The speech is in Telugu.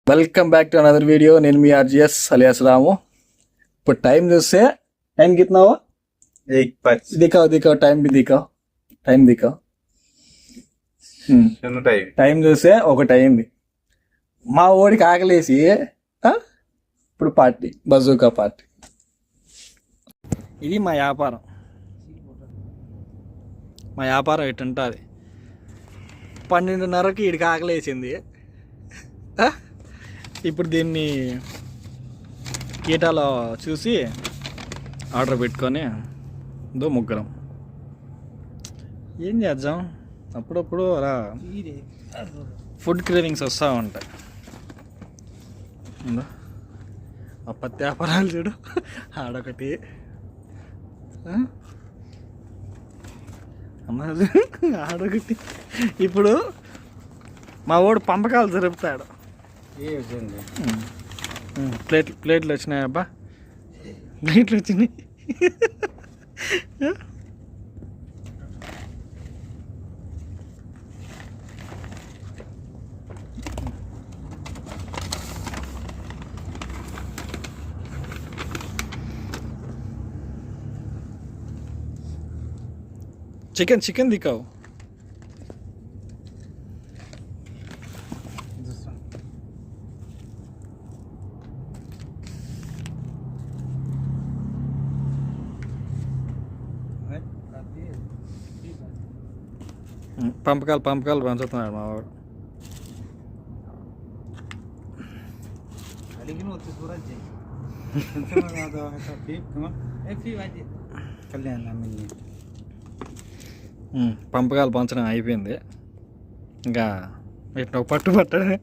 Welcome back to another video. నేను మీ ఆర్జిఎస్ అలియాస్ రాము. ఇప్పుడు టైం చూస్తే टाइम कितना हुआ? 1:05. दिखाओ टाइम भी दिखाओ. టైం చూస్తే ఒకటి అయింది. మా ఓడికి ఆకలేసి ఇప్పుడు పార్టీ, బజూకా పార్టీ. ఇది మా వ్యాపారం. ఎటుంటుంది. 12:30కి వీడికి ఆకలేసింది. ఇప్పుడు దీన్ని కీటాలో చూసి ఆర్డర్ పెట్టుకొని ముగ్గురం ఏం చేద్దాం. అప్పుడప్పుడు అలా ఫుడ్ క్రేవింగ్స్ వస్తూ ఉంటాయి. ఆ పత్తి వ్యాపారాలు చూడు, ఆడొకటి ఆడొకటి. ఇప్పుడు మా వాడు పంపకాలు జరుపుతాడు. ప్లేట్లు వచ్చినాయి అబ్బా, ప్లేట్లు వచ్చినాయి. చికెన్ దిక్కావు. పంపకాలు పంచుతున్నాడు మా వాడు. పంపకాలు పంచడం అయిపోయింది. ఇంకా పట్టు పట్టడమే.